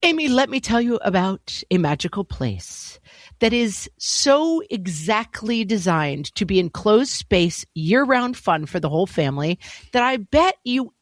Amy, let me tell you about a magical place that is so exactly designed to be enclosed space, year-round fun for the whole family that I bet you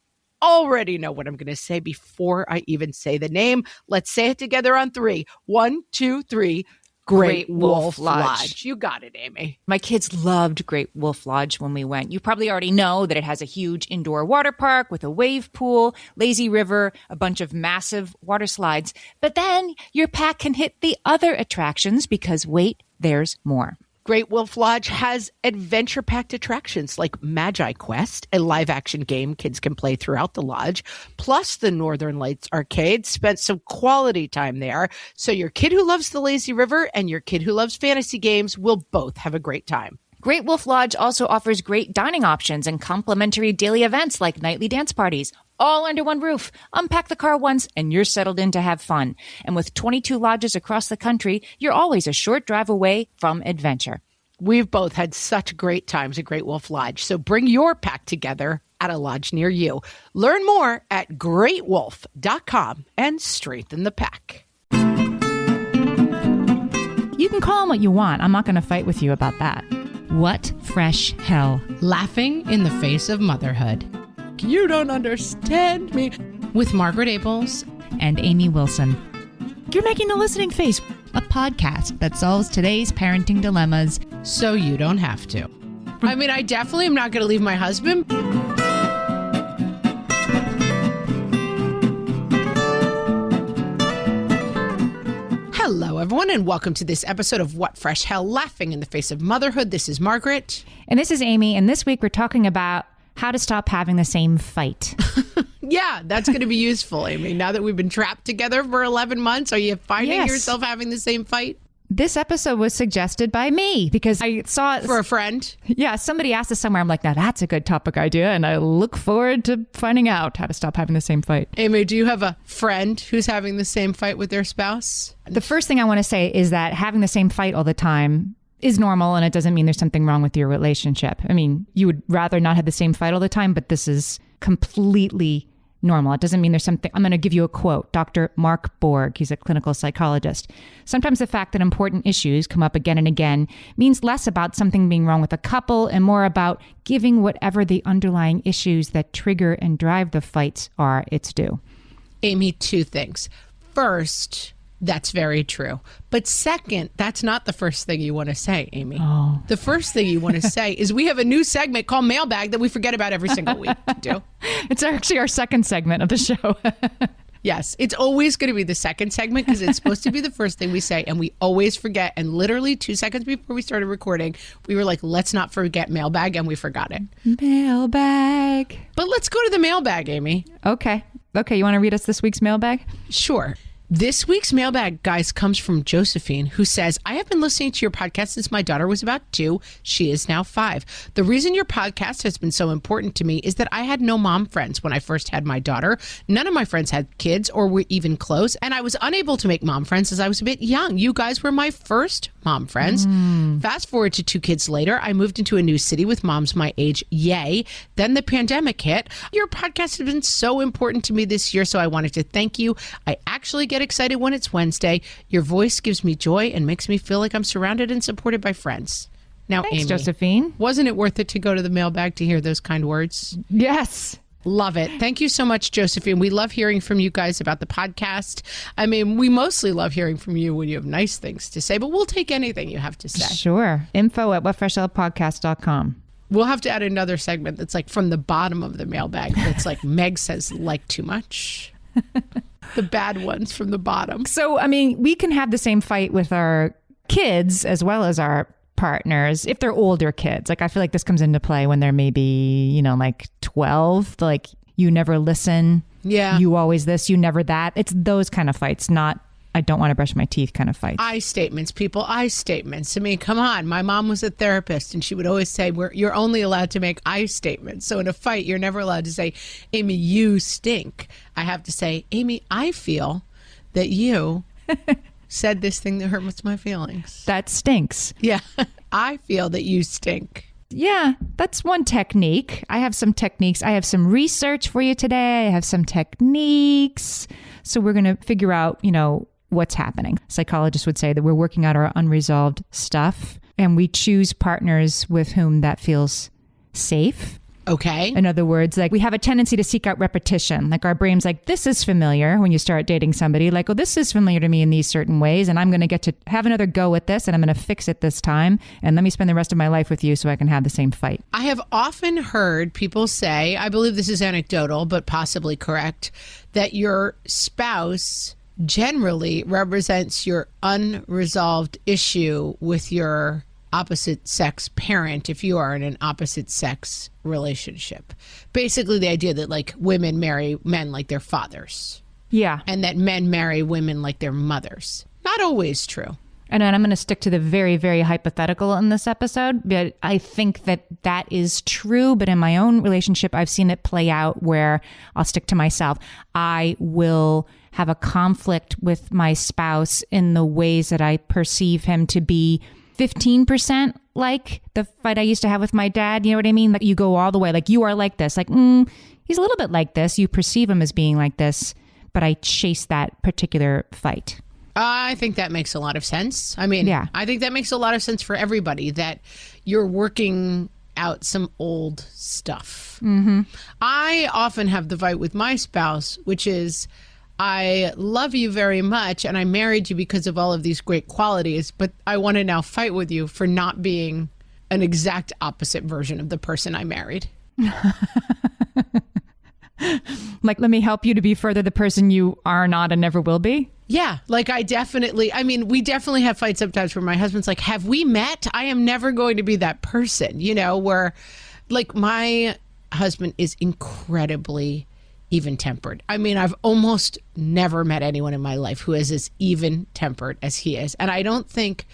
already know what I'm going to say before I even say the name. Let's say it together on 3. 1, 2, 3. Great Wolf Lodge. You got it, Amy. My kids loved Great Wolf Lodge when we went. You probably already know that it has a huge indoor water park with a wave pool, lazy river, a bunch of massive water slides. But then your pack can hit the other attractions because, wait, there's more. Great Wolf Lodge has adventure-packed attractions like Magi Quest, a live-action game kids can play throughout the lodge, plus the Northern Lights Arcade. Spent some quality time there, so your kid who loves the lazy river and your kid who loves fantasy games will both have a great time. Great Wolf Lodge also offers great dining options and complimentary daily events like nightly dance parties, all under one roof. Unpack the car once and you're settled in to have fun. And with 22 lodges across the country, you're always a short drive away from adventure. We've both had such great times at Great Wolf Lodge, so bring your pack together at a lodge near you. Learn more at greatwolf.com and strengthen the pack. You can call them what you want. I'm not going to fight with you about that. What fresh hell? Laughing in the face of motherhood. You don't understand me. With Margaret Abels and Amy Wilson. You're making a listening face. A podcast that solves today's parenting dilemmas so you don't have to. I mean, I definitely am not going to leave my husband. Hello, everyone, and welcome to this episode of What Fresh Hell, Laughing in the Face of Motherhood. This is Margaret. And this is Amy. And this week we're talking about how to stop having the same fight. Yeah, that's going to be useful, Amy. Now that we've been trapped together for 11 months, are you finding yourself having the same fight? This episode was suggested by me because I saw it. For a friend? Yeah, somebody asked us somewhere. I'm like, now that's a good topic idea. And I look forward to finding out how to stop having the same fight. Amy, do you have a friend who's having the same fight with their spouse? The first thing I want to say is that having the same fight all the time is normal, and it doesn't mean there's something wrong with your relationship. I mean, you would rather not have the same fight all the time, but this is completely normal. It doesn't mean there's something. I'm going to give you a quote. Dr. Mark Borg, he's a clinical psychologist. Sometimes the fact that important issues come up again and again means less about something being wrong with a couple and more about giving whatever the underlying issues that trigger and drive the fights are its due. Amy, 2 things. First, that's very true. But second, that's not the first thing you want to say, Amy. Oh. The first thing you want to say is we have a new segment called Mailbag that we forget about every single week to do. It's actually our second segment of the show. Yes, it's always going to be the second segment because it's supposed to be the first thing we say, and we always forget. And literally 2 seconds before we started recording, we were like, let's not forget Mailbag, and we forgot it. Mailbag. But let's go to the Mailbag, Amy. Okay, you want to read us this week's mailbag? Sure. This week's mailbag, guys, comes from Josephine, who says, I have been listening to your podcast since my daughter was about 2. She is now 5. The reason your podcast has been so important to me is that I had no mom friends when I first had my daughter. None of my friends had kids or were even close, and I was unable to make mom friends as I was a bit young. You guys were my first mom friends. Fast forward to 2 kids later, I moved into a new city with moms my age. Yay. Then the pandemic hit. Your podcast has been so important to me this year, so I wanted to thank you. I actually get excited when it's Wednesday. Your voice gives me joy and makes me feel like I'm surrounded and supported by friends. Now, Thanks, Amy, Josephine. Wasn't it worth it to go to the mailbag to hear those kind words? Yes. Love it. Thank you so much, Josephine. We love hearing from you guys about the podcast. I mean, we mostly love hearing from you when you have nice things to say, but we'll take anything you have to say. Sure. info@whatfreshhellpodcast.com. We'll have to add another segment that's like from the bottom of the mailbag. That's like Meg says, like too much. The bad ones from the bottom. So, I mean, we can have the same fight with our kids as well as our partners if they're older kids. Like, I feel like this comes into play when they're maybe, like 12, like you never listen. Yeah. You always this, you never that. It's those kind of fights, not I don't want to brush my teeth kind of fights. I statements, people. I statements. I mean, come on. My mom was a therapist and she would always say, you're only allowed to make I statements. So in a fight, you're never allowed to say, Amy, you stink. I have to say, Amy, I feel that you said this thing that hurts my feelings. That stinks. Yeah. I feel that you stink. Yeah, that's one technique. I have some techniques. I have some research for you today. I have some techniques. So we're going to figure out, what's happening. Psychologists would say that we're working out our unresolved stuff, and we choose partners with whom that feels safe. Okay. In other words, like we have a tendency to seek out repetition. Like our brain's like, this is familiar when you start dating somebody. Like, oh, this is familiar to me in these certain ways. And I'm going to get to have another go at this and I'm going to fix it this time. And let me spend the rest of my life with you so I can have the same fight. I have often heard people say, I believe this is anecdotal, but possibly correct, that your spouse generally represents your unresolved issue with your opposite sex parent if you are in an opposite sex relationship. Basically the idea that like women marry men like their fathers. Yeah. And that men marry women like their mothers. Not always true. And I'm going to stick to the very, very hypothetical in this episode, but I think that is true. But in my own relationship, I've seen it play out where I'll stick to myself. I will have a conflict with my spouse in the ways that I perceive him to be 15% like the fight I used to have with my dad. You know what I mean? Like you go all the way, like you are like this, like, he's a little bit like this. You perceive him as being like this, but I chase that particular fight. I think that makes a lot of sense. I mean, yeah. I think that makes a lot of sense for everybody, that you're working out some old stuff. Mm-hmm. I often have the fight with my spouse, which is, I love you very much and I married you because of all of these great qualities, but I want to now fight with you for not being an exact opposite version of the person I married. Like, let me help you to be further the person you are not and never will be? Yeah, like we definitely have fights sometimes where my husband's like, have we met? I am never going to be that person, where like my husband is incredibly even-tempered. I mean, I've almost never met anyone in my life who is as even-tempered as he is. And I don't think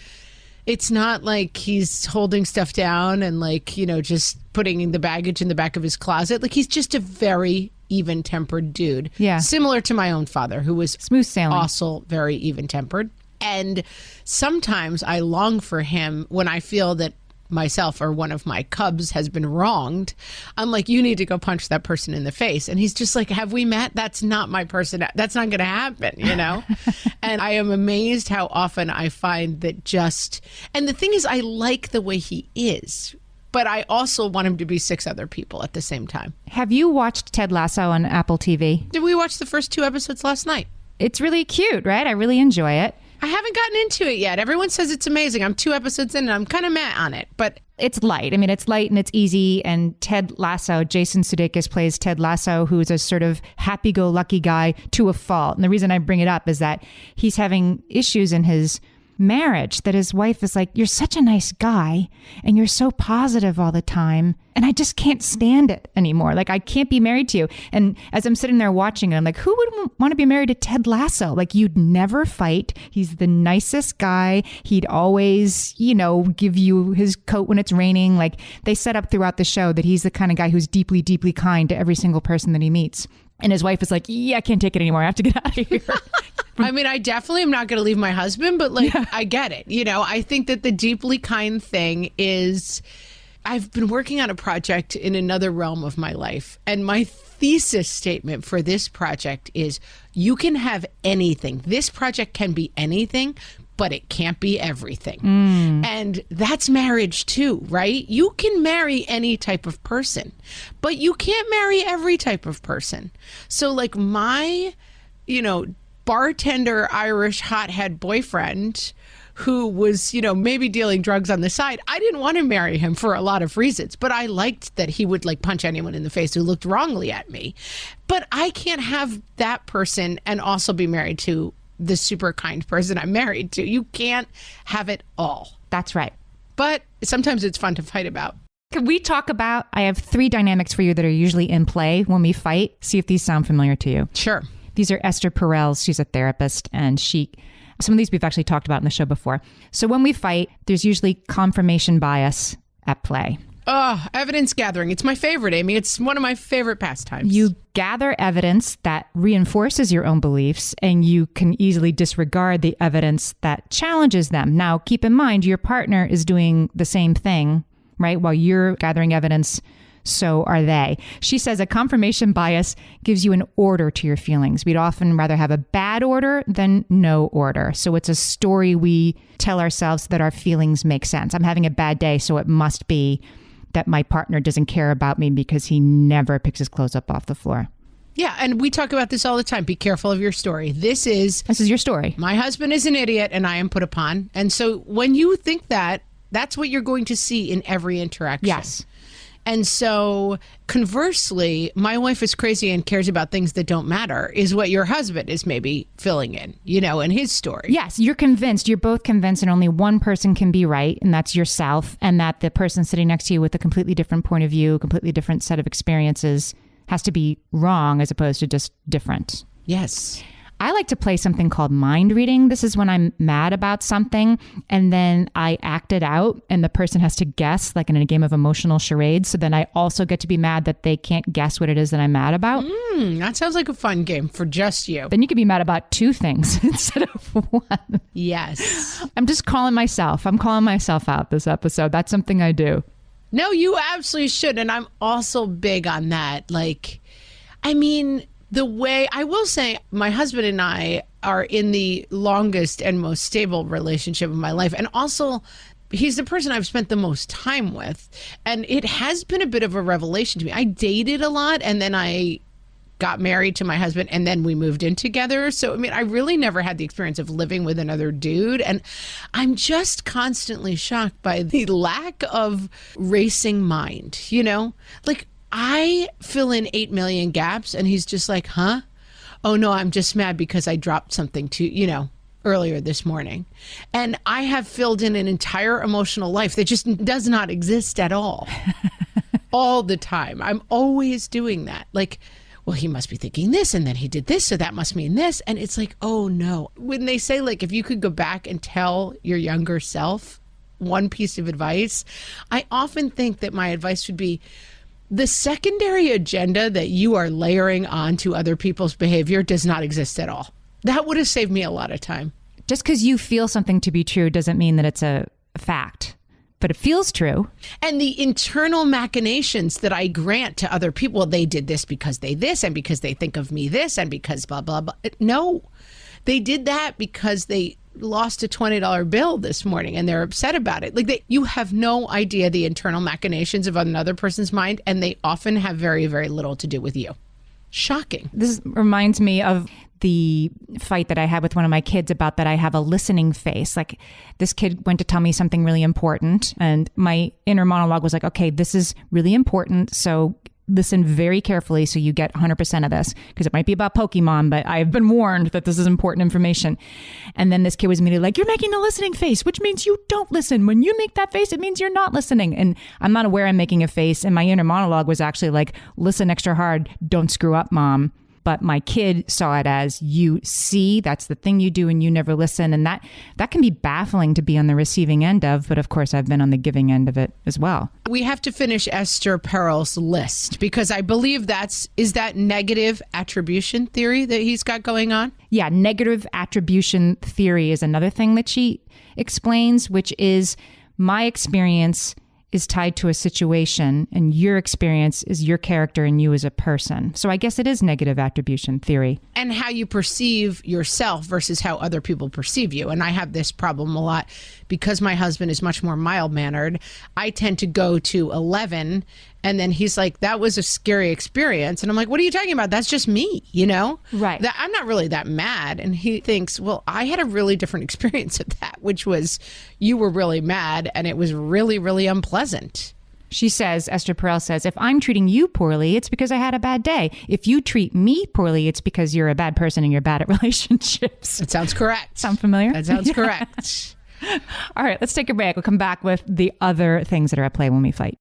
it's not like he's holding stuff down and like, just putting the baggage in the back of his closet. Like he's just a very even-tempered dude. Yeah. Similar to my own father, who was smooth sailing, also very even-tempered. And sometimes I long for him when I feel that myself or one of my cubs has been wronged. I'm like, you need to go punch that person in the face. And he's just like, have we met? That's not my person. That's not going to happen, And I am amazed how often I find that and the thing is, I like the way he is, but I also want him to be 6 other people at the same time. Have you watched Ted Lasso on Apple TV? Did we watch the first 2 episodes last night? It's really cute, right? I really enjoy it. I haven't gotten into it yet. Everyone says it's amazing. I'm 2 episodes in and I'm kind of mad on it, but it's light. I mean, it's light and it's easy. And Ted Lasso, Jason Sudeikis plays Ted Lasso, who's a sort of happy-go-lucky guy to a fault. And the reason I bring it up is that he's having issues in his marriage, that his wife is like, you're such a nice guy and you're so positive all the time. And I just can't stand it anymore. Like, I can't be married to you. And as I'm sitting there watching it, I'm like, who would want to be married to Ted Lasso? Like, you'd never fight. He's the nicest guy. He'd always, give you his coat when it's raining. Like, they set up throughout the show that he's the kind of guy who's deeply, deeply kind to every single person that he meets. And his wife is like, yeah, I can't take it anymore. I have to get out of here. I mean, I definitely am not going to leave my husband, but I get it. I think that the deeply kind thing is, I've been working on a project in another realm of my life. And my thesis statement for this project is, you can have anything. This project can be anything, but it can't be everything. And that's marriage too, right? You can marry any type of person, but you can't marry every type of person. So like my, bartender Irish hothead boyfriend who was, maybe dealing drugs on the side, I didn't want to marry him for a lot of reasons, but I liked that he would like punch anyone in the face who looked wrongly at me. But I can't have that person and also be married to the super kind person I'm married to. You can't have it all. That's right. But sometimes it's fun to fight about. Can we talk about, I have 3 dynamics for you that are usually in play when we fight. See if these sound familiar to you. Sure. These are Esther Perel's. She's a therapist, and some of these we've actually talked about in the show before. So when we fight, there's usually confirmation bias at play. Oh, evidence gathering. It's my favorite, Amy. It's one of my favorite pastimes. You gather evidence that reinforces your own beliefs, and you can easily disregard the evidence that challenges them. Now, keep in mind, your partner is doing the same thing, right? While you're gathering evidence so are they. She says a confirmation bias gives you an order to your feelings. We'd often rather have a bad order than no order. So it's a story we tell ourselves that our feelings make sense. I'm having a bad day, so it must be that my partner doesn't care about me because he never picks his clothes up off the floor. Yeah, and we talk about this all the time. Be careful of your story. This is your story. My husband is an idiot and I am put upon. And so when you think that, that's what you're going to see in every interaction. Yes. And so conversely, my wife is crazy and cares about things that don't matter is what your husband is maybe filling in, in his story. Yes, you're both convinced and only one person can be right, and that's yourself, and that the person sitting next to you with a completely different point of view, completely different set of experiences has to be wrong as opposed to just different. Yes. I like to play something called mind reading. This is when I'm mad about something and then I act it out and the person has to guess, like in a game of emotional charades. So then I also get to be mad that they can't guess what it is that I'm mad about. That sounds like a fun game for just you. Then you can be mad about two things instead of one. Yes. I'm calling myself out this episode. That's something I do. No, you absolutely should. And I'm also big on that. The way I will say my husband and I are in the longest and most stable relationship of my life. And also, he's the person I've spent the most time with. And it has been a bit of a revelation to me. I dated a lot and then I got married to my husband and then we moved in together. So, I really never had the experience of living with another dude. And I'm just constantly shocked by the lack of racing mind, I fill in 8 million gaps and he's just like, huh? Oh no, I'm just mad because I dropped something earlier this morning. And I have filled in an entire emotional life that just does not exist at all. All the time. I'm always doing that. Well, he must be thinking this and then he did this, so that must mean this. And it's like, oh no. When they say if you could go back and tell your younger self one piece of advice, I often think that my advice would be, the secondary agenda that you are layering on to other people's behavior does not exist at all. That would have saved me a lot of time. Just because you feel something to be true doesn't mean that it's a fact, but it feels true. And the internal machinations that I grant to other people, they did this because they this, and because they think of me this, and because blah, blah, blah. No, they did that because they lost a $20 bill this morning and they're upset about it. You have no idea the internal machinations of another person's mind, and they often have very, very little to do with you. Shocking. This reminds me of the fight that I had with one of my kids about that I have a listening face. This kid went to tell me something really important and my inner monologue was like, okay, this is really important. So listen very carefully so you get 100% of this, because it might be about Pokemon, but I've been warned that this is important information. And then this kid was immediately like, you're making a listening face, which means you don't listen. When you make that face, it means you're not listening. And I'm not aware I'm making a face. And my inner monologue was actually like, listen extra hard. Don't screw up, Mom. But my kid saw it as, you see, that's the thing you do and you never listen. And that can be baffling to be on the receiving end of. But of course, I've been on the giving end of it as well. We have to finish Esther Perel's list because I believe is that negative attribution theory that he's got going on? Yeah, negative attribution theory is another thing that she explains, which is my experience is tied to a situation and your experience is your character and you as a person. So I guess it is negative attribution theory. And how you perceive yourself versus how other people perceive you. And I have this problem a lot because my husband is much more mild-mannered. I tend to go to 11 and then he's like, that was a scary experience. And I'm like, what are you talking about? That's just me, Right. I'm not really that mad. And he thinks, well, I had a really different experience of that, which was you were really mad and it was really, really unpleasant. She says, Esther Perel says, if I'm treating you poorly, it's because I had a bad day. If you treat me poorly, it's because you're a bad person and you're bad at relationships. That sounds correct. Sound familiar? That sounds correct. All right, let's take a break. We'll come back with the other things that are at play when we fight.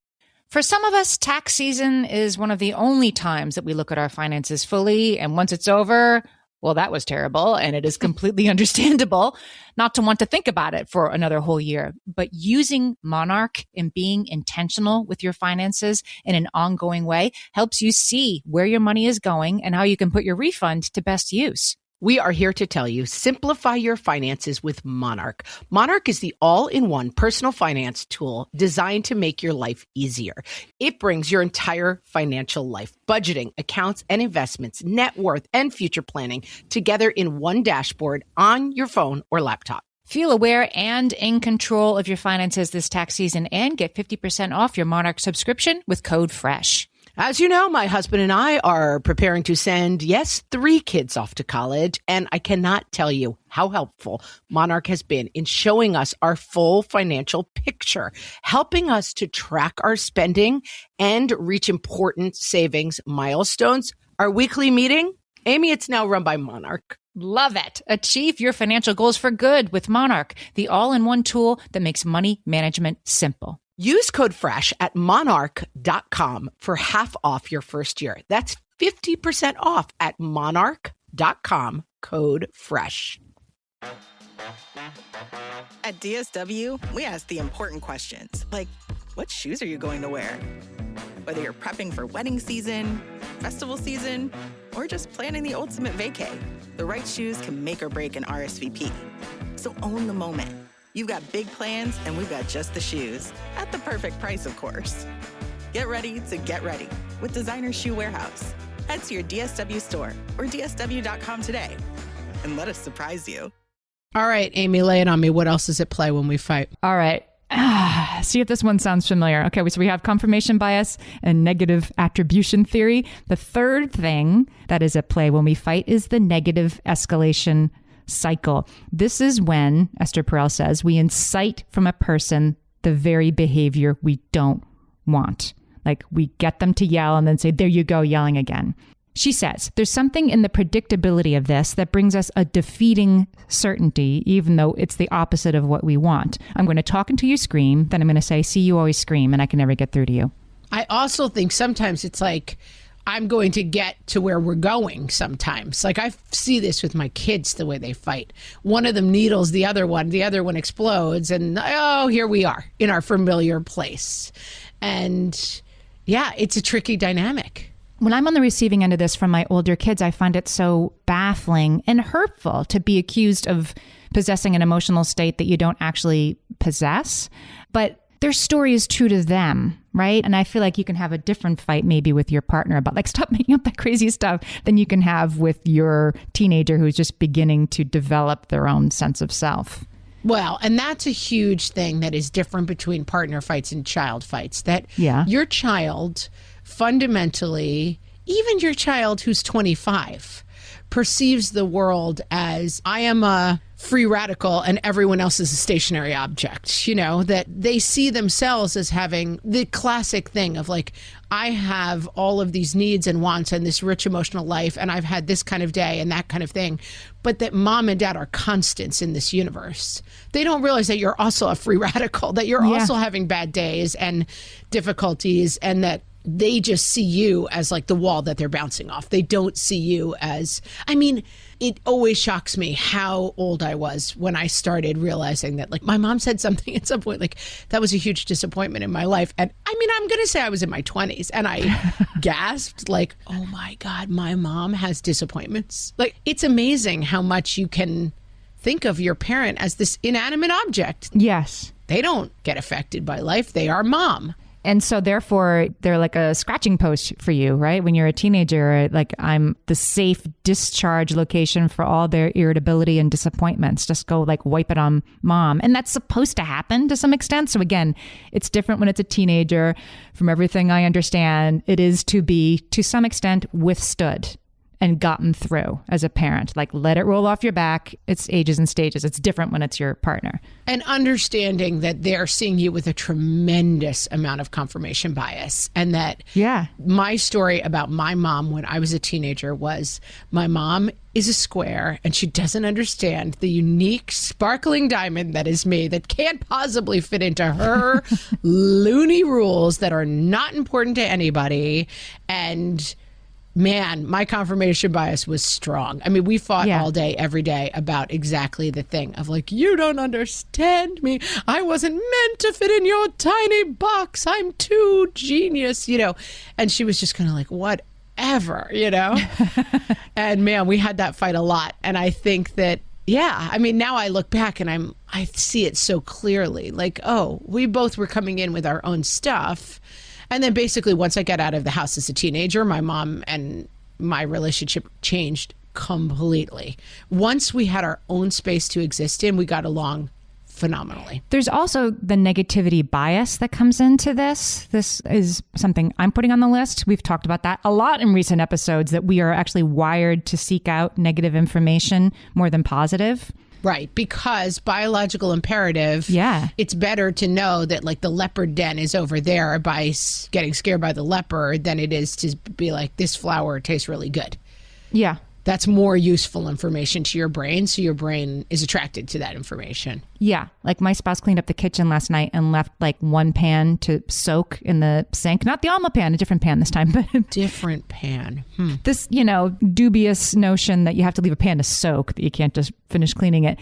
For some of us, tax season is one of the only times that we look at our finances fully. And once it's over, well, that was terrible. And it is completely understandable not to want to think about it for another whole year. But using Monarch and being intentional with your finances in an ongoing way helps you see where your money is going and how you can put your refund to best use. We are here to tell you, simplify your finances with Monarch. Monarch is the all-in-one personal finance tool designed to make your life easier. It brings your entire financial life, budgeting, accounts, and investments, net worth, and future planning together in one dashboard on your phone or laptop. Feel aware and in control of your finances this tax season and get 50% off your Monarch subscription with code FRESH. As you know, my husband and I are preparing to send, 3 kids off to college, and I cannot tell you how helpful Monarch has been in showing us our full financial picture, helping us to track our spending and reach important savings milestones. Our weekly meeting, Amy, it's now run by Monarch. Love it. Achieve your financial goals for good with Monarch, the all-in-one tool that makes money management simple. Use code FRESH at monarch.com for half off your first year. That's 50% off at monarch.com, code FRESH. At DSW, we ask the important questions, like what shoes are you going to wear? Whether you're prepping for wedding season, festival season, or just planning the ultimate vacay, the right shoes can make or break an RSVP. So own the moment. You've got big plans, and we've got just the shoes. At the perfect price, of course. Get ready to get ready with Designer Shoe Warehouse. Head to your DSW store or dsw.com today and let us surprise you. All right, Amy, lay it on me. What else is at play when we fight? All right. See if this one sounds familiar. Okay, so we have confirmation bias and negative attribution theory. The third thing that is at play when we fight is the negative escalation cycle. This is when, Esther Perel says, we incite from a person the very behavior we don't want. Like we get them to yell and then say, there you go, yelling again. She says, there's something in the predictability of this that brings us a defeating certainty, even though it's the opposite of what we want. I'm going to talk until you scream, then I'm going to say, see, you always scream, and I can never get through to you. I also think sometimes it's like, I'm going to get to where we're going sometimes. Like I see this with my kids, the way they fight. One of them needles the other one explodes, and oh, here we are in our familiar place. And yeah, it's a tricky dynamic. When I'm on the receiving end of this from my older kids, I find it so baffling and hurtful to be accused of possessing an emotional state that you don't actually possess. But their story is true to them, right? And I feel like you can have a different fight maybe with your partner about like, stop making up that crazy stuff than you can have with your teenager who's just beginning to develop their own sense of self. Well, and that's a huge thing that is different between partner fights and child fights, that your child fundamentally, even your child who's 25, perceives the world as I am a free radical and everyone else is a stationary object, you know, that they see themselves as having the classic thing of like, I have all of these needs and wants and this rich emotional life, and I've had this kind of day and that kind of thing, but that mom and dad are constants in this universe. They don't realize that you're also a free radical, that you're also having bad days and difficulties, and that they just see you as like the wall that they're bouncing off. They don't see you as, I mean, it always shocks me how old I was when I started realizing that, like, my mom said something at some point, like, that was a huge disappointment in my life. And I mean, I'm going to say I was in my 20s and I gasped like, oh my God, my mom has disappointments. Like, it's amazing how much you can think of your parent as this inanimate object. Yes. They don't get affected by life. They are mom. And so therefore, they're like a scratching post for you, right? When you're a teenager, like I'm the safe discharge location for all their irritability and disappointments. Just go like wipe it on mom. And that's supposed to happen to some extent. So again, it's different when it's a teenager. From everything I understand, it is to be, to some extent, withstood and gotten through as a parent. Like, let it roll off your back. It's ages and stages. It's different when it's your partner. And understanding that they're seeing you with a tremendous amount of confirmation bias. And that my story about my mom when I was a teenager was, my mom is a square and she doesn't understand the unique sparkling diamond that is me that can't possibly fit into her loony rules that are not important to anybody. And man, my confirmation bias was strong. I mean, we fought all day, every day about exactly the thing of like, you don't understand me. I wasn't meant to fit in your tiny box. I'm too genius, you know. And she was just kind of like, what ever, And man, we had that fight a lot. And I think that, now I look back and I see it so clearly. Like, oh, we both were coming in with our own stuff. And then basically once I got out of the house as a teenager, my mom and my relationship changed completely. Once we had our own space to exist in, we got along phenomenally. There's also the negativity bias that comes into this. This is something I'm putting on the list. We've talked about that a lot in recent episodes, that we are actually wired to seek out negative information more than positive. Right, because biological imperative, it's better to know that like the leopard den is over there by getting scared by the leopard than it is to be like, this flower tastes really good. Yeah. That's more useful information to your brain, so your brain is attracted to that information. Yeah, like my spouse cleaned up the kitchen last night and left like one pan to soak in the sink. Not the omelet pan, a different pan this time. But different pan. This, dubious notion that you have to leave a pan to soak, that you can't just finish cleaning it.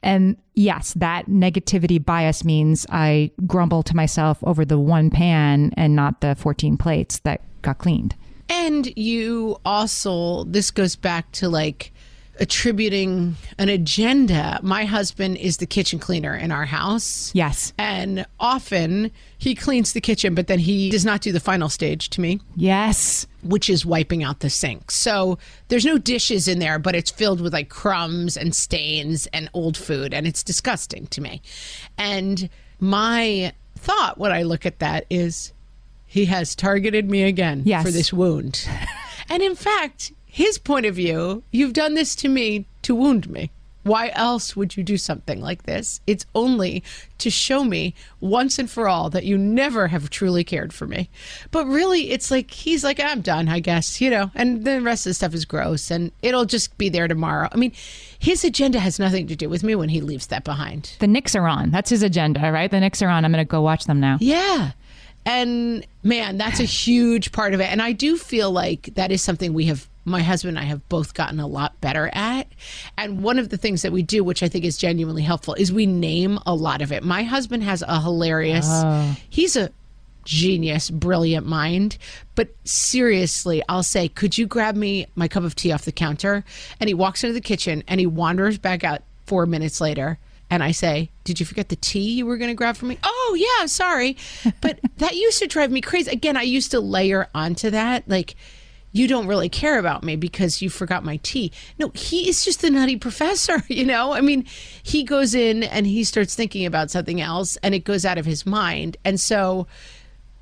And yes, that negativity bias means I grumble to myself over the one pan and not the 14 plates that got cleaned. And you also, this goes back to like attributing an agenda. My husband is the kitchen cleaner in our house. Yes. And often he cleans the kitchen, but then he does not do the final stage to me. Yes. Which is wiping out the sink. So there's no dishes in there, but it's filled with like crumbs and stains and old food. And it's disgusting to me. And my thought when I look at that is, he has targeted me again for this wound. And in fact, his point of view, you've done this to me to wound me. Why else would you do something like this? It's only to show me once and for all that you never have truly cared for me. But really, it's like, he's like, I'm done, I guess, and the rest of the stuff is gross and it'll just be there tomorrow. I mean, his agenda has nothing to do with me when he leaves that behind. The Knicks are on. That's his agenda, right? The Knicks are on. I'm going to go watch them now. Yeah. And man, that's a huge part of it. And I do feel like that is something my husband and I have both gotten a lot better at. And one of the things that we do, which I think is genuinely helpful, is we name a lot of it. My husband has a hilarious, he's a genius, brilliant mind. But seriously, I'll say, could you grab me my cup of tea off the counter? And he walks into the kitchen and he wanders back out 4 minutes later. And I say, did you forget the tea you were going to grab for me? Oh, yeah, sorry. But that used to drive me crazy. Again, I used to layer onto that. Like, you don't really care about me because you forgot my tea. No, he is just the nutty professor, I mean, he goes in and he starts thinking about something else and it goes out of his mind. And so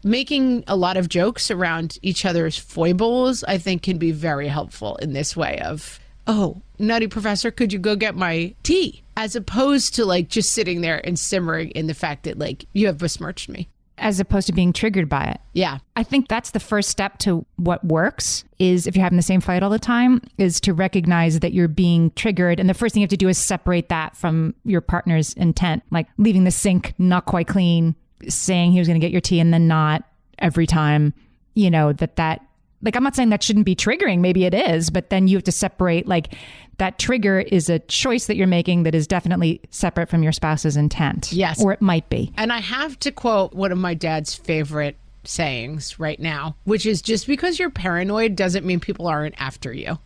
making a lot of jokes around each other's foibles, I think, can be very helpful in this way of, oh, nutty professor, could you go get my tea? As opposed to like just sitting there and simmering in the fact that like you have besmirched me. As opposed to being triggered by it. Yeah. I think that's the first step to what works, is if you're having the same fight all the time, is to recognize that you're being triggered. And the first thing you have to do is separate that from your partner's intent, like leaving the sink not quite clean, saying he was going to get your tea and then not every time, that like, I'm not saying that shouldn't be triggering. Maybe it is, but then you have to separate, like, that trigger is a choice that you're making that is definitely separate from your spouse's intent. Yes. Or it might be. And I have to quote one of my dad's favorite sayings right now, which is, just because you're paranoid doesn't mean people aren't after you.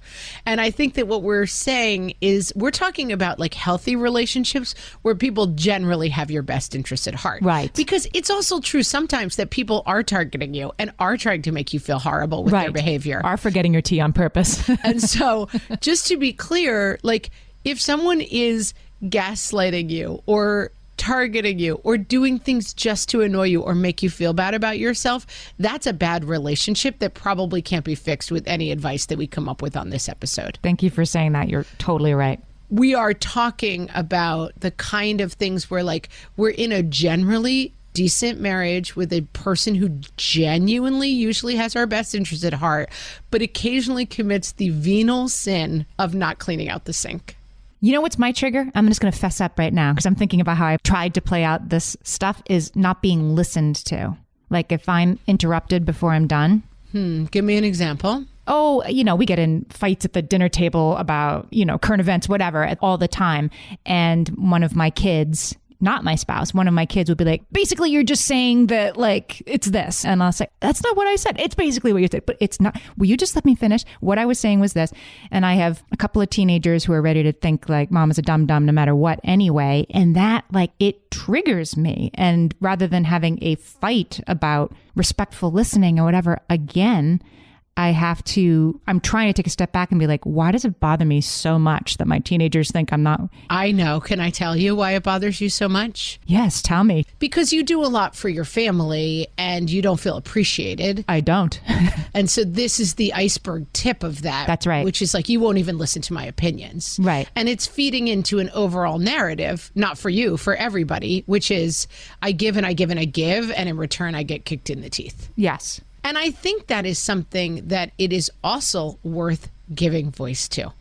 And I think that what we're saying is, we're talking about like healthy relationships where people generally have your best interests at heart. Right. Because it's also true sometimes that people are targeting you and are trying to make you feel horrible with their behavior. Are forgetting your tea on purpose. And so just to be clear, like, if someone is gaslighting you or targeting you or doing things just to annoy you or make you feel bad about yourself, that's a bad relationship that probably can't be fixed with any advice that we come up with on this episode. Thank you for saying that. You're totally right. We are talking about the kind of things where, like, we're in a generally decent marriage with a person who genuinely usually has our best interest at heart, but occasionally commits the venal sin of not cleaning out the sink. You know what's my trigger? I'm just going to fess up right now because I'm thinking about how I've tried to play out this stuff, is not being listened to. Like, if I'm interrupted before I'm done. Give me an example. Oh, we get in fights at the dinner table about, current events, whatever, all the time. And one of my kids not my spouse, one of my kids would be like, basically, you're just saying that, like, it's this. And I'll say, that's not what I said. It's basically what you said, but it's not. Will you just let me finish? What I was saying was this. And I have a couple of teenagers who are ready to think like mom is a dum-dum no matter what anyway. And that, like, it triggers me. And rather than having a fight about respectful listening or whatever, again, I'm trying to take a step back and be like, why does it bother me so much that my teenagers think I'm not? I know. Can I tell you why it bothers you so much? Yes, tell me. Because you do a lot for your family and you don't feel appreciated. I don't. And so this is the iceberg tip of that. That's right. Which is like, you won't even listen to my opinions. Right. And it's feeding into an overall narrative, not for you, for everybody, which is I give and I give and I give, and in return I get kicked in the teeth. Yes. And I think that is something that it is also worth giving voice to,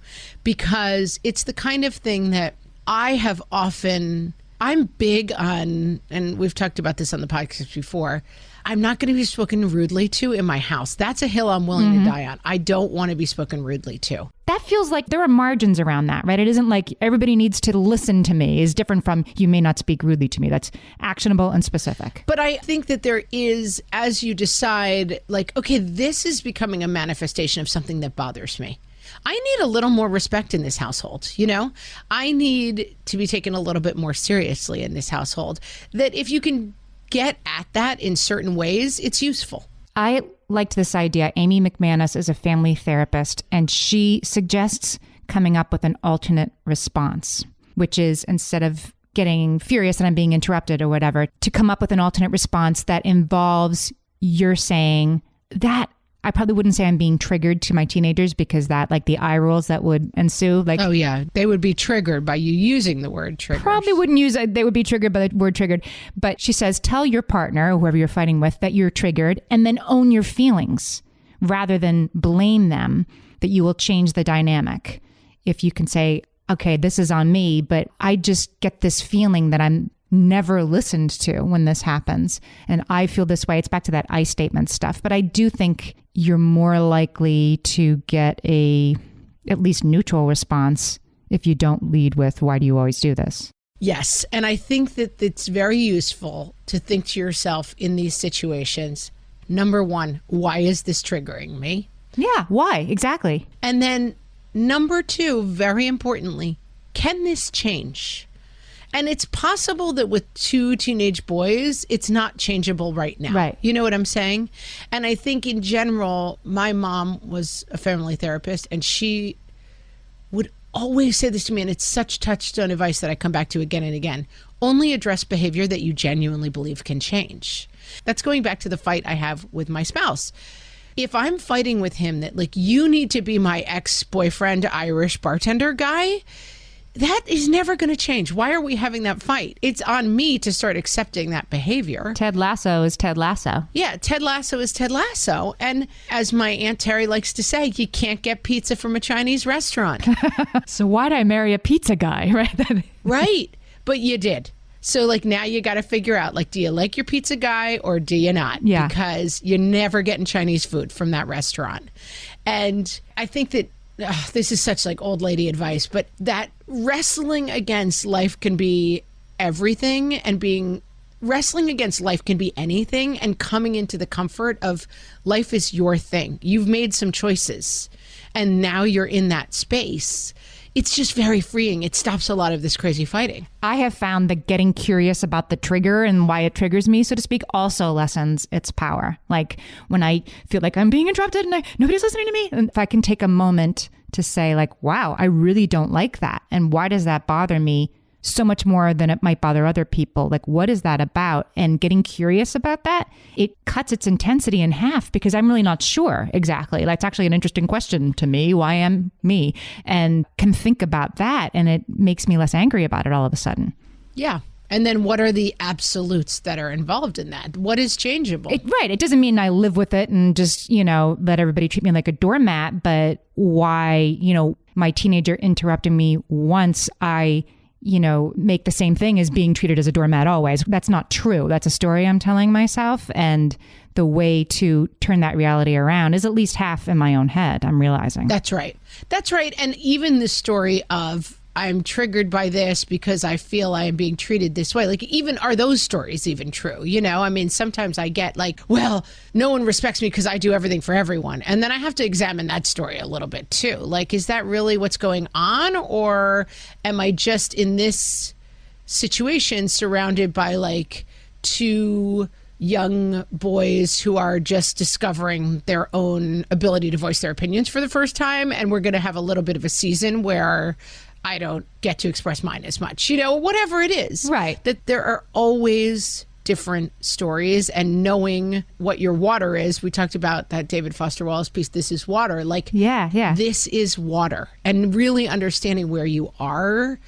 because it's the kind of thing that I'm big on, and we've talked about this on the podcast before, I'm not going to be spoken rudely to in my house. That's a hill I'm willing to die on. I don't want to be spoken rudely to. That feels like there are margins around that, right? It isn't like everybody needs to listen to me is different from you may not speak rudely to me. That's actionable and specific. But I think that there is, as you decide, like, okay, this is becoming a manifestation of something that bothers me. I need a little more respect in this household, you know? I need to be taken a little bit more seriously in this household. That if you can get at that in certain ways, it's useful. I liked this idea. Amy McManus is a family therapist, and she suggests coming up with an alternate response, which is instead of getting furious that I'm being interrupted or whatever, to come up with an alternate response that involves you're saying that. I probably wouldn't say I'm being triggered to my teenagers, because that, like, the eye rolls that would ensue. Like, oh yeah, they would be triggered by you using the word trigger. Probably wouldn't use it. They would be triggered by the word triggered. But she says, tell your partner or whoever you're fighting with that you're triggered, and then own your feelings rather than blame them, that you will change the dynamic. If you can say, okay, this is on me, but I just get this feeling that I'm never listened to when this happens. And I feel this way. It's back to that I statement stuff. But I do think you're more likely to get at least neutral response if you don't lead with, why do you always do this? Yes. And I think that it's very useful to think to yourself in these situations, number one, why is this triggering me? Yeah, why? Exactly. And then number two, very importantly, can this change? And it's possible that with two teenage boys, it's not changeable right now. Right. You know what I'm saying? And I think in general, my mom was a family therapist, and she would always say this to me, and it's such touchstone advice that I come back to again and again. Only address behavior that you genuinely believe can change. That's going back to the fight I have with my spouse. If I'm fighting with him that, like, you need to be my ex-boyfriend Irish bartender guy, that is never going to change. Why are we having that fight? It's on me to start accepting that behavior. Ted Lasso is Ted Lasso. Yeah, Ted Lasso is Ted Lasso. And as my Aunt Terry likes to say, you can't get pizza from a Chinese restaurant. So why'd I marry a pizza guy, right? Right. But you did. So, like, now you got to figure out, like, do you like your pizza guy or do you not? Yeah. Because you're never getting Chinese food from that restaurant. And I think that this is such, like, old lady advice, but that wrestling against life can be everything, and wrestling against life can be anything, and coming into the comfort of life is your thing. You've made some choices and now you're in that space. It's just very freeing. It stops a lot of this crazy fighting. I have found that getting curious about the trigger and why it triggers me, so to speak, also lessens its power. Like when I feel like I'm being interrupted and nobody's listening to me, and if I can take a moment to say, like, wow, I really don't like that. And why does that bother me so much more than it might bother other people? Like, what is that about? And getting curious about that, it cuts its intensity in half, because I'm really not sure exactly. That's actually an interesting question to me. Why am me? And can think about that. And it makes me less angry about it all of a sudden. Yeah. And then what are the absolutes that are involved in that? What is changeable? Right. It doesn't mean I live with it and just, let everybody treat me like a doormat. But why, my teenager interrupted me once, I make the same thing as being treated as a doormat always. That's not true. That's a story I'm telling myself. And the way to turn that reality around is at least half in my own head, I'm realizing. That's right. That's right. And even the story of I'm triggered by this because I feel I am being treated this way. Like, even are those stories even true? You know, I mean, sometimes I get like, well, no one respects me because I do everything for everyone. And then I have to examine that story a little bit too. Like, is that really what's going on? Or am I just in this situation surrounded by like two young boys who are just discovering their own ability to voice their opinions for the first time, and we're going to have a little bit of a season where I don't get to express mine as much, you know, whatever it is. Right. That there are always different stories, and knowing what your water is. We talked about that David Foster Wallace piece, This is Water. Like, yeah. This is water. And really understanding where you are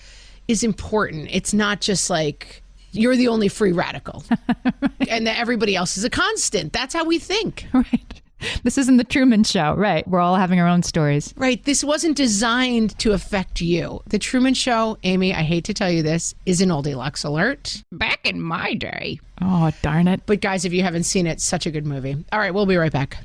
is important. It's not just like, you're the only free radical and that everybody else is a constant. That's how we think. Right. This isn't the Truman Show. Right. We're all having our own stories. Right. This wasn't designed to affect you. The Truman Show, Amy, I hate to tell you this, is an oldie Lux alert. Back in my day. Oh, darn it. But guys, if you haven't seen it, such a good movie. All right, we'll be right back.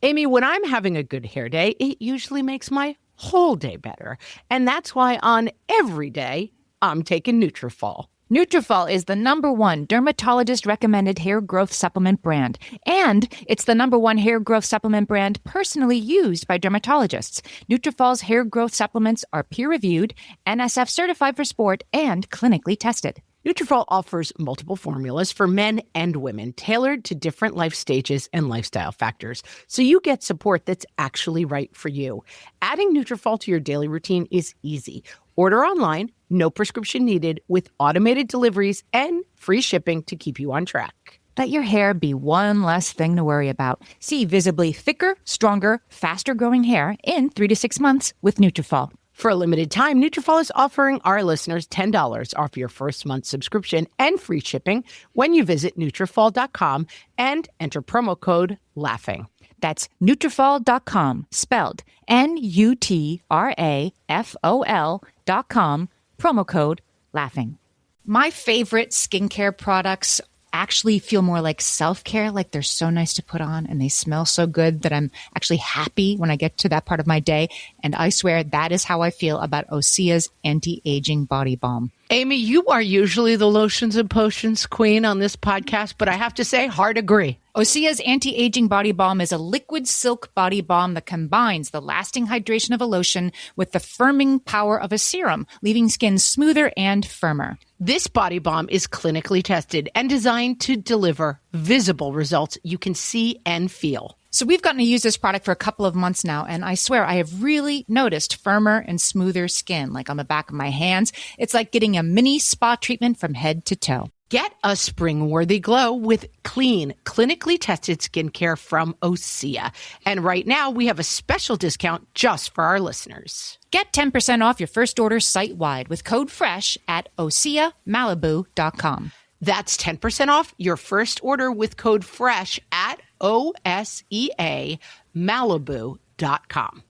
Amy, when I'm having a good hair day, it usually makes my whole day better. And that's why on every day, I'm taking Nutrafol. Nutrafol is the #1 dermatologist-recommended hair growth supplement brand, and it's the #1 hair growth supplement brand personally used by dermatologists. Nutrafol's hair growth supplements are peer-reviewed, NSF certified for sport, and clinically tested. Nutrafol offers multiple formulas for men and women tailored to different life stages and lifestyle factors, so you get support that's actually right for you. Adding Nutrafol to your daily routine is easy. Order online, no prescription needed, with automated deliveries and free shipping to keep you on track. Let your hair be one less thing to worry about. See visibly thicker, stronger, faster-growing hair in 3 to 6 months with Nutrafol. For a limited time, Nutrafol is offering our listeners $10 off your first month subscription and free shipping when you visit Nutrafol.com and enter promo code LAUGHING. That's Nutrafol.com, spelled Nutrafol.com, promo code LAUGHING. My favorite skincare products actually feel more like self-care, like they're so nice to put on and they smell so good that I'm actually happy when I get to that part of my day. And I swear that is how I feel about Osea's anti-aging body balm. Amy, you are usually the lotions and potions queen on this podcast, but I have to say, hard agree. Osea's anti-aging body balm is a liquid silk body balm that combines the lasting hydration of a lotion with the firming power of a serum, leaving skin smoother and firmer. This body balm is clinically tested and designed to deliver visible results you can see and feel. So we've gotten to use this product for a couple of months now, and I swear I have really noticed firmer and smoother skin, like on the back of my hands. It's like getting a mini spa treatment from head to toe. Get a spring-worthy glow with clean, clinically tested skincare from Osea. And right now, we have a special discount just for our listeners. Get 10% off your first order site-wide with code FRESH at OseaMalibu.com. That's 10% off your first order with code FRESH at OSEAMalibu.com.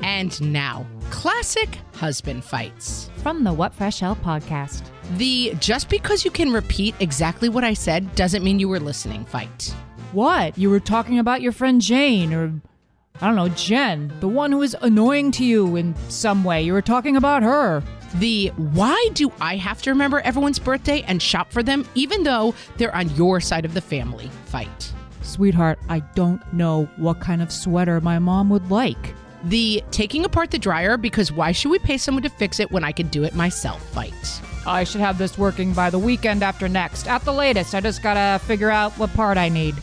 And now, classic husband fights. From the What Fresh Hell podcast. The just because you can repeat exactly what I said doesn't mean you were listening fight. What? You were talking about your friend Jane, or I don't know, Jen, the one who was annoying to you in some way. You were talking about her. The why do I have to remember everyone's birthday and shop for them even though they're on your side of the family fight. Sweetheart, I don't know what kind of sweater my mom would like. The taking apart the dryer because why should we pay someone to fix it when I can do it myself fight. I should have this working by the weekend after next. At the latest, I just gotta figure out what part I need.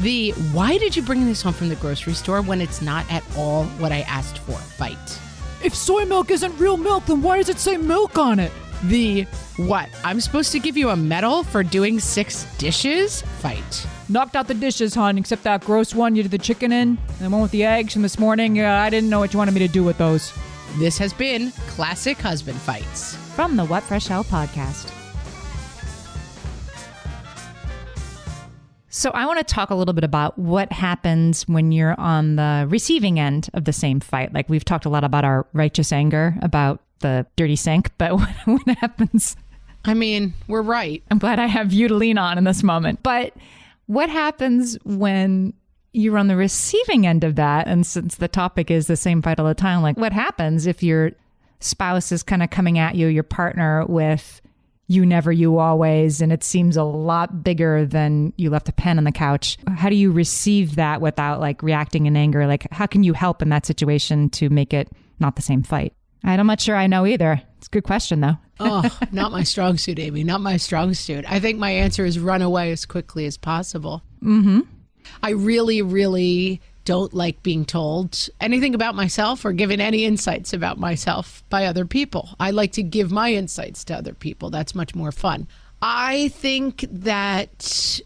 The why did you bring this home from the grocery store when it's not at all what I asked for fight. If soy milk isn't real milk, then why does it say milk on it? The what? I'm supposed to give you a medal for doing 6 dishes fight. Knocked out the dishes, hon, except that gross one you did the chicken in, and the one with the eggs from this morning. I didn't know what you wanted me to do with those. This has been Classic Husband Fights. From the What Fresh Hell podcast. So I want to talk a little bit about what happens when you're on the receiving end of the same fight. Like we've talked a lot about our righteous anger, about the dirty sink, but what happens? I mean, we're right. I'm glad I have you to lean on in this moment. But what happens when you're on the receiving end of that. And since the topic is the same fight all the time, like what happens if your spouse is kind of coming at you, your partner, with you never, you always, and it seems a lot bigger than you left a pen on the couch? How do you receive that without like reacting in anger? Like how can you help in that situation to make it not the same fight? I'm not sure I know either. It's a good question though. Oh, not my strong suit, Amy. Not my strong suit. I think my answer is run away as quickly as possible. Mm-hmm. I really, really don't like being told anything about myself or given any insights about myself by other people. I like to give my insights to other people. That's much more fun. I think that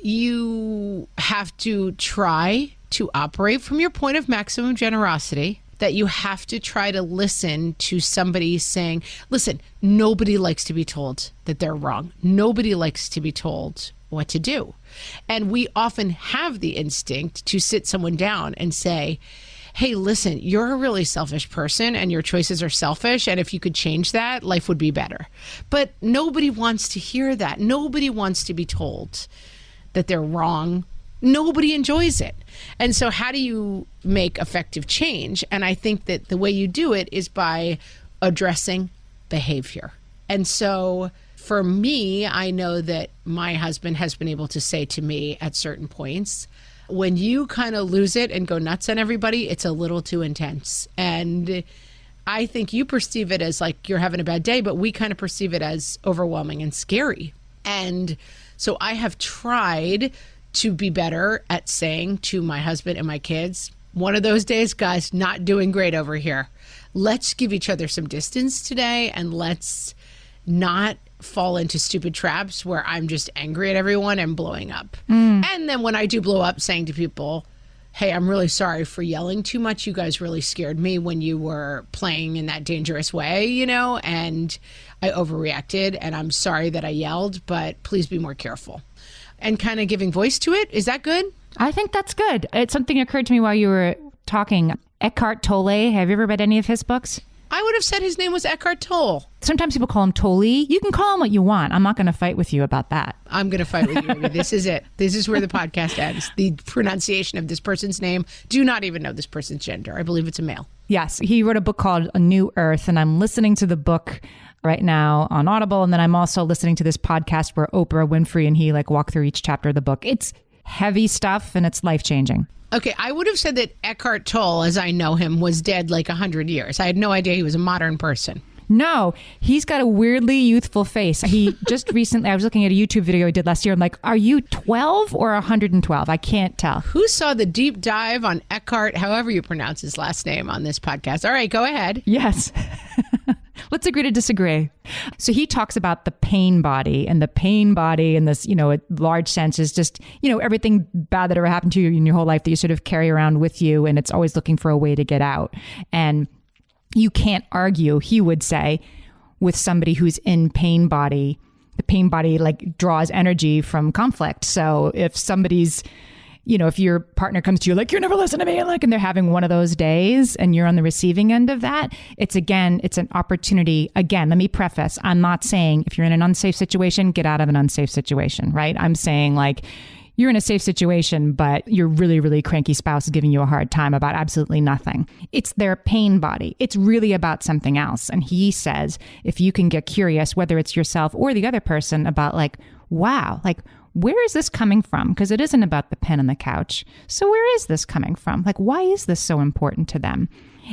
you have to try to operate from your point of maximum generosity, that you have to try to listen to somebody saying, listen, nobody likes to be told that they're wrong. Nobody likes to be told what to do. And we often have the instinct to sit someone down and say, hey, listen, you're a really selfish person and your choices are selfish. And if you could change that, life would be better. But nobody wants to hear that. Nobody wants to be told that they're wrong. Nobody enjoys it. And so how do you make effective change? And I think that the way you do it is by addressing behavior. And so for me, I know that my husband has been able to say to me at certain points, when you kind of lose it and go nuts on everybody, it's a little too intense. And I think you perceive it as like you're having a bad day, but we kind of perceive it as overwhelming and scary. And so I have tried to be better at saying to my husband and my kids, one of those days, guys, not doing great over here. Let's give each other some distance today and let's not fall into stupid traps where I'm just angry at everyone and blowing up. And then when I do blow up, saying to people, hey, I'm really sorry for yelling too much. You guys really scared me when you were playing in that dangerous way, you know, and I overreacted and I'm sorry that I yelled, but please be more careful. And kind of giving voice to it. Is that good? I think that's good. It's something that occurred to me while you were talking. Eckhart Tolle, have you ever read any of his books? I would have said his name was Eckhart Tolle. Sometimes people call him Tolle. You can call him what you want. I'm not going to fight with you about that. I'm going to fight with you. This is it. This is where the podcast ends. The pronunciation of this person's name. Do not even know this person's gender. I believe it's a male. Yes. He wrote a book called A New Earth, and I'm listening to the book right now on Audible. And then I'm also listening to this podcast where Oprah Winfrey and he like walk through each chapter of the book. It's heavy stuff and it's life-changing. Okay, I would have said that Eckhart Tolle, as I know him, was dead like 100 years. I had no idea he was a modern person. No, he's got a weirdly youthful face. He just recently, I was looking at a YouTube video he did last year. I'm like, are you 12 or 112? I can't tell. Who saw the deep dive on Eckhart, however you pronounce his last name, on this podcast? All right, go ahead. Yes. Let's agree to disagree. So he talks about the pain body, and the pain body in this, you know, a large sense is just, you know, everything bad that ever happened to you in your whole life that you sort of carry around with you, and it's always looking for a way to get out. And you can't argue, he would say, with somebody who's in pain body. The pain body like draws energy from conflict. So if somebody's, you know, if your partner comes to you like, you never listen to me, like, and they're having one of those days and you're on the receiving end of that, it's an opportunity. Again, let me preface, I'm not saying if you're in an unsafe situation, get out of an unsafe situation, right? I'm saying like, you're in a safe situation, but your really, really cranky spouse is giving you a hard time about absolutely nothing. It's their pain body. It's really about something else. And he says, if you can get curious, whether it's yourself or the other person, about like, wow, like, where is this coming from? Because it isn't about the pen on the couch. So where is this coming from? Like, why is this so important to them?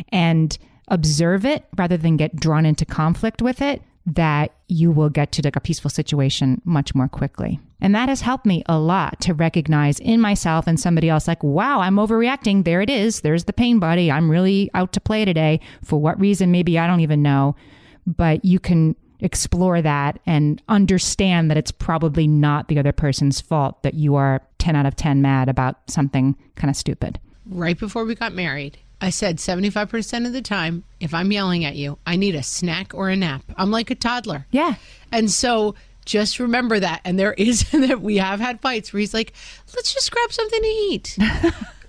And observe it rather than get drawn into conflict with it, that you will get to like a peaceful situation much more quickly. And that has helped me a lot to recognize in myself and somebody else, like, wow, I'm overreacting. There it is. There's the pain body. I'm really out to play today. For what reason? Maybe I don't even know. But you can explore that and understand that it's probably not the other person's fault that you are 10 out of 10 mad about something kind of stupid. Right before we got married, I said 75% of the time, if I'm yelling at you, I need a snack or a nap. I'm like a toddler. Yeah. And so just remember that. And that we have had fights where he's like, let's just grab something to eat.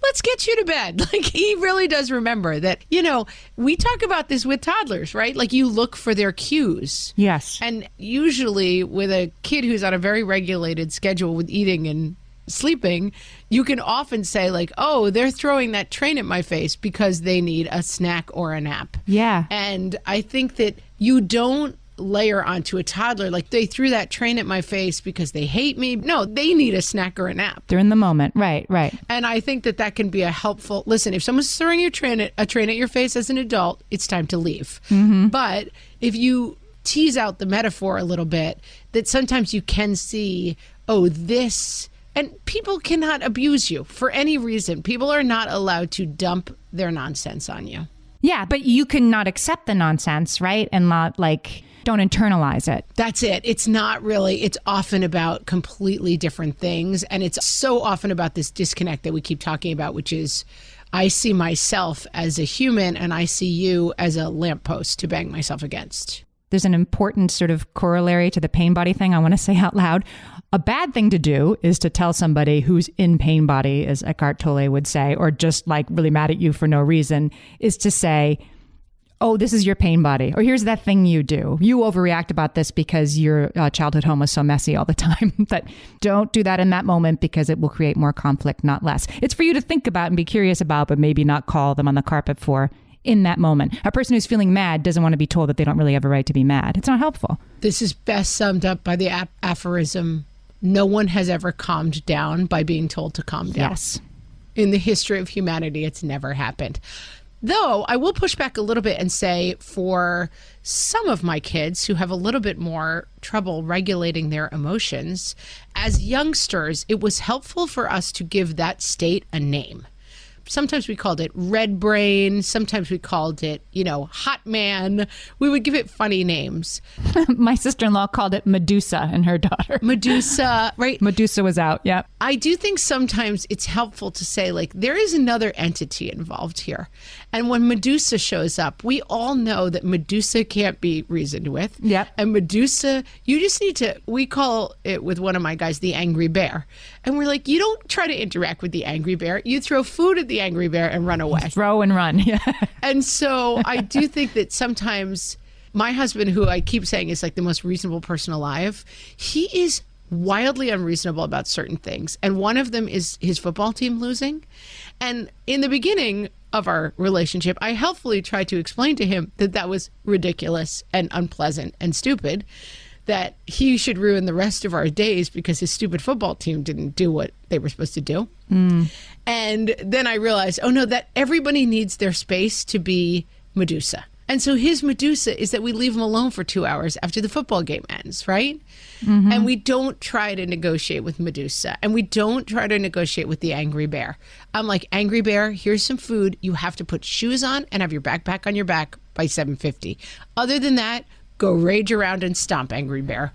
Let's get you to bed. Like, he really does remember that, you know, we talk about this with toddlers, right? Like, you look for their cues. Yes. And usually with a kid who's on a very regulated schedule with eating and sleeping, you can often say like, oh, they're throwing that train at my face because they need a snack or a nap. Yeah. And I think that you don't layer onto a toddler like they threw that train at my face because they hate me. No, they need a snack or a nap. They're in the moment. Right. And I think that that can be a helpful, listen, if someone's throwing a train at your face as an adult, it's time to leave. But if you tease out the metaphor a little bit, that sometimes you can see, oh, this, and people cannot abuse you for any reason. People are not allowed to dump their nonsense on you. Yeah, but you can not accept the nonsense, right? And not like, don't internalize it. That's it. It's not really, it's often about completely different things. And it's so often about this disconnect that we keep talking about, which is I see myself as a human and I see you as a lamppost to bang myself against. There's an important sort of corollary to the pain body thing I want to say out loud. A bad thing to do is to tell somebody who's in pain body, as Eckhart Tolle would say, or just like really mad at you for no reason, is to say, oh, this is your pain body, or here's that thing you do. You overreact about this because your childhood home was so messy all the time. But don't do that in that moment because it will create more conflict, not less. It's for you to think about and be curious about, but maybe not call them on the carpet for in that moment. A person who's feeling mad doesn't want to be told that they don't really have a right to be mad. It's not helpful. This is best summed up by the aphorism, no one has ever calmed down by being told to calm down. Yes. In the history of humanity, it's never happened. Though I will push back a little bit and say for some of my kids who have a little bit more trouble regulating their emotions, as youngsters, it was helpful for us to give that state a name. Sometimes we called it red brain. Sometimes we called it, hot man. We would give it funny names. My sister-in-law called it Medusa and her daughter. Medusa, right? Medusa was out, yeah. I do think sometimes it's helpful to say, like, there is another entity involved here. And when Medusa shows up, we all know that Medusa can't be reasoned with. Yep. And Medusa, you just need to, we call it with one of my guys, the angry bear. And we're like, you don't try to interact with the angry bear. You throw food at the angry bear and run away. Throw and run, yeah. And so I do think that sometimes my husband, who I keep saying is like the most reasonable person alive, he is wildly unreasonable about certain things. And one of them is his football team losing. And in the beginning of our relationship, I helpfully tried to explain to him that that was ridiculous and unpleasant and stupid, that he should ruin the rest of our days because his stupid football team didn't do what they were supposed to do. And then I realized, oh no, that everybody needs their space to be Medusa. And so his Medusa is that we leave him alone for 2 hours after the football game ends, right? And we don't try to negotiate with Medusa, and we don't try to negotiate with the angry bear. I'm like, angry bear, here's some food. You have to put shoes on and have your backpack on your back by 7:50. Other than that, go rage around and stomp, angry bear.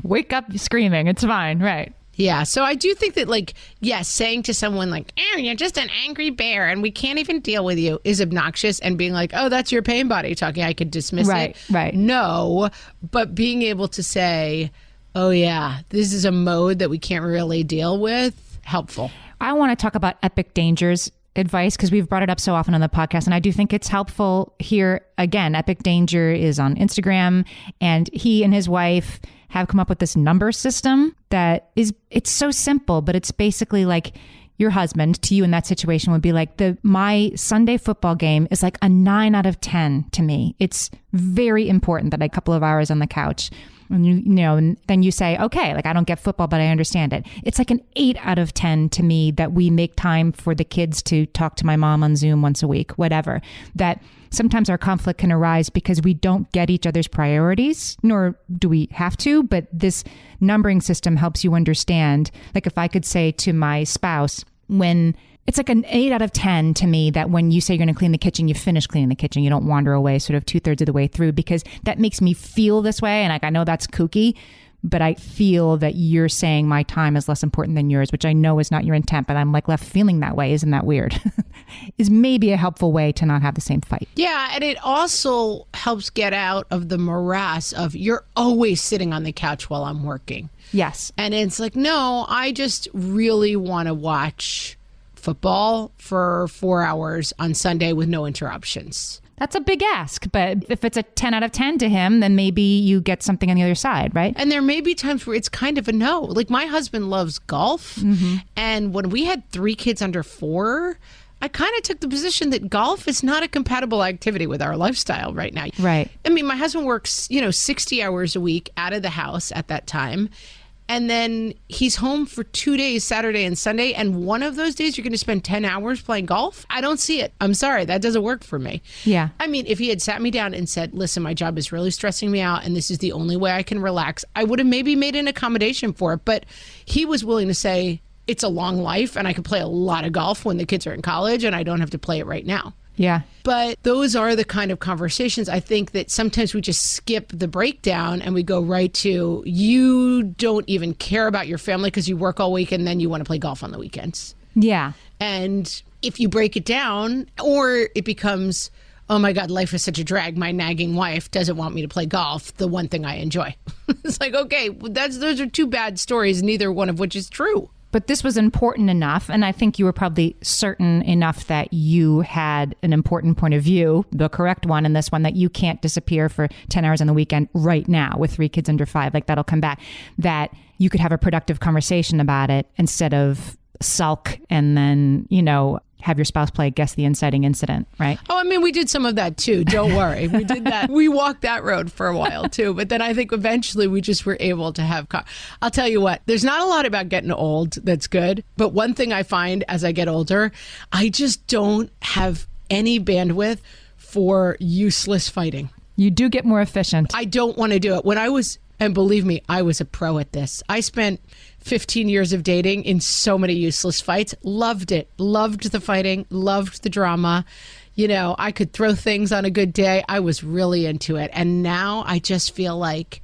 Wake up screaming. It's fine, right? Yeah, so I do think that, like, yes, saying to someone like, oh, you're just an angry bear and we can't even deal with you is obnoxious, and being like, oh, that's your pain body talking, I could dismiss it. Right. No, but being able to say, oh, yeah, this is a mode that we can't really deal with, helpful. I want to talk about epic dangers advice because we've brought it up so often on the podcast, and I do think it's helpful here. Again, Epic Danger is on Instagram, and he and his wife have come up with this number system that it's so simple, but it's basically like your husband to you in that situation would be like, my Sunday football game is like a 9 out of 10 to me. It's very important that I couple of hours on the couch. And and then you say, okay, like I don't get football, but I understand it. It's like an 8 out of 10 to me that we make time for the kids to talk to my mom on Zoom once a week, whatever. That sometimes our conflict can arise because we don't get each other's priorities, nor do we have to. But this numbering system helps you understand. Like if I could say to my spouse, when it's like an 8 out of 10 to me that when you say you're going to clean the kitchen, you finish cleaning the kitchen. You don't wander away sort of 2/3 of the way through, because that makes me feel this way. And like, I know that's kooky, but I feel that you're saying my time is less important than yours, which I know is not your intent, but I'm like left feeling that way. Isn't that weird? Is maybe a helpful way to not have the same fight. Yeah, and it also helps get out of the morass of you're always sitting on the couch while I'm working. Yes. And it's like, no, I just really want to watch football for 4 hours on Sunday with no interruptions. That's a big ask, but if it's a 10 out of 10 to him, then maybe you get something on the other side, right? And there may be times where it's kind of a no. Like my husband loves golf. And when we had 3 kids under 4, I kind of took the position that golf is not a compatible activity with our lifestyle right now. Right. I mean, my husband works, 60 hours a week out of the house at that time. And then he's home for 2 days, Saturday and Sunday. And one of those days, you're going to spend 10 hours playing golf? I don't see it. I'm sorry. That doesn't work for me. Yeah. I mean, if he had sat me down and said, listen, my job is really stressing me out and this is the only way I can relax, I would have maybe made an accommodation for it. But he was willing to say, it's a long life and I could play a lot of golf when the kids are in college and I don't have to play it right now. Yeah. But those are the kind of conversations I think that sometimes we just skip the breakdown and we go right to, you don't even care about your family because you work all week and then you want to play golf on the weekends. Yeah. And if you break it down, or it becomes, oh my God, life is such a drag. My nagging wife doesn't want me to play golf, the one thing I enjoy. It's like, okay, those are 2 bad stories, neither one of which is true. But this was important enough, and I think you were probably certain enough that you had an important point of view, the correct one, and this one, that you can't disappear for 10 hours on the weekend right now with 3 kids under 5, like that'll come back, that you could have a productive conversation about it instead of sulk and then, have your spouse play guess the inciting incident, right? Oh, I mean, we did some of that too. Don't worry. We did that. We walked that road for a while too. But then I think eventually we just were able to have, I'll tell you what, there's not a lot about getting old that's good. But one thing I find as I get older, I just don't have any bandwidth for useless fighting. You do get more efficient. I don't want to do it. And believe me, I was a pro at this. I spent 15 years of dating in so many useless fights. Loved it. Loved the fighting. Loved the drama. I could throw things on a good day. I was really into it. And now I just feel like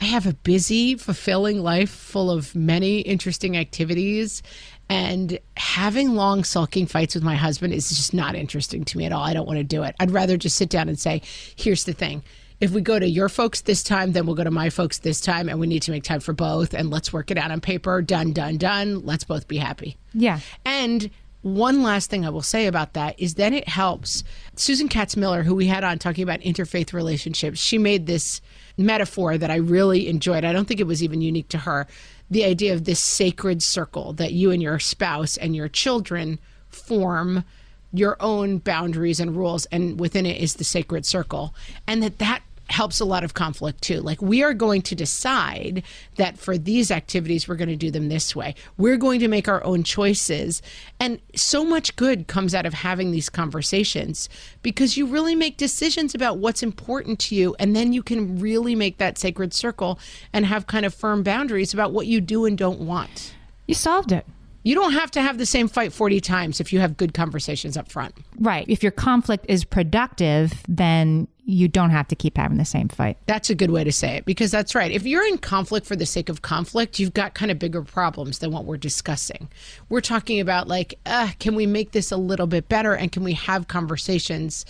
I have a busy, fulfilling life full of many interesting activities. And having long sulking fights with my husband is just not interesting to me at all. I don't want to do it. I'd rather just sit down and say, here's the thing. If we go to your folks this time, then we'll go to my folks this time, and we need to make time for both, and let's work it out on paper. Done, done, done. Let's both be happy. Yeah. And one last thing I will say about that is then it helps. Susan Katz-Miller, who we had on talking about interfaith relationships, she made this metaphor that I really enjoyed. I don't think it was even unique to her. The idea of this sacred circle that you and your spouse and your children form your own boundaries and rules, and within it is the sacred circle. And that helps a lot of conflict too. Like, we are going to decide that for these activities, we're going to do them this way. We're going to make our own choices. And so much good comes out of having these conversations because you really make decisions about what's important to you. And then you can really make that sacred circle and have kind of firm boundaries about what you do and don't want. You solved it. You don't have to have the same fight 40 times if you have good conversations up front. Right. If your conflict is productive, then you don't have to keep having the same fight. That's a good way to say it, because that's right. If you're in conflict for the sake of conflict, you've got kind of bigger problems than what we're discussing. We're talking about like, can we make this a little bit better? And can we have conversations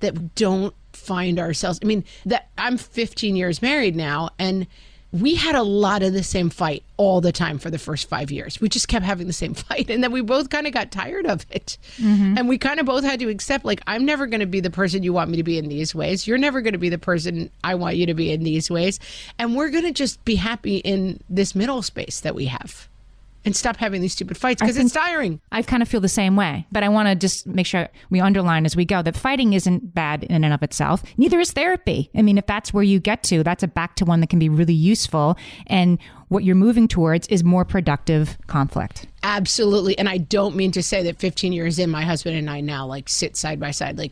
that don't find ourselves? I mean, I'm 15 years married now, and we had a lot of the same fight all the time for the first 5 years. We just kept having the same fight. And then we both kind of got tired of it. Mm-hmm. And we kind of both had to accept, like, I'm never going to be the person you want me to be in these ways. You're never going to be the person I want you to be in these ways. And we're going to just be happy in this middle space that we have. And stop having these stupid fights because it's tiring. I kind of feel the same way, but I want to just make sure we underline as we go that fighting isn't bad in and of itself. Neither is therapy. I mean, if that's where you get to, that's a back to one that can be really useful. And what you're moving towards is more productive conflict. Absolutely. And I don't mean to say that 15 years in, my husband and I now like sit side by side, like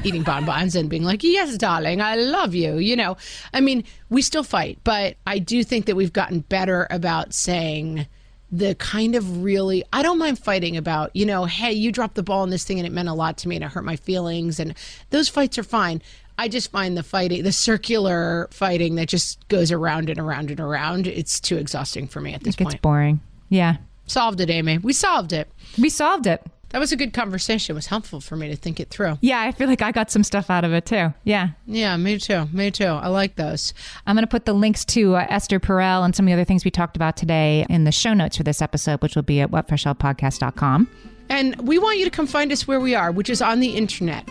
eating bonbons and being like, yes, darling, I love you. You know, I mean, we still fight, but I do think that we've gotten better about saying the kind of really, I don't mind fighting about, you know, hey, you dropped the ball in this thing and it meant a lot to me and it hurt my feelings. And those fights are fine. I just find the fighting, the circular fighting that just goes around and around and around, it's too exhausting for me at this point. It's boring. Yeah. Solved it, Amy. We solved it. We solved it. That was a good conversation. It was helpful for me to think it through. Yeah, I feel like I got some stuff out of it too. Yeah. Yeah, me too. Me too. I like those. I'm going to put the links to Esther Perel and some of the other things we talked about today in the show notes for this episode, which will be at whatfreshhellpodcast.com. And we want you to come find us where we are, which is on the internet.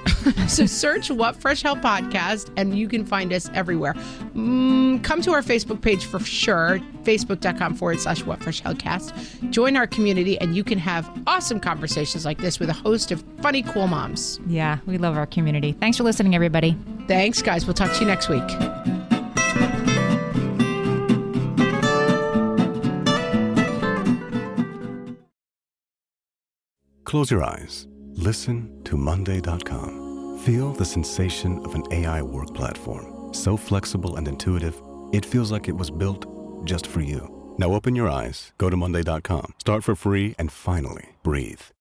So search What Fresh Hell Podcast, and you can find us everywhere. Come to our Facebook page for sure, facebook.com/What Fresh Hellcast. Join our community, and you can have awesome conversations like this with a host of funny, cool moms. Yeah, we love our community. Thanks for listening, everybody. Thanks, guys. We'll talk to you next week. Close your eyes. Listen to Monday.com. Feel the sensation of an AI work platform. So flexible and intuitive, it feels like it was built just for you. Now open your eyes, go to Monday.com, start for free, and finally breathe.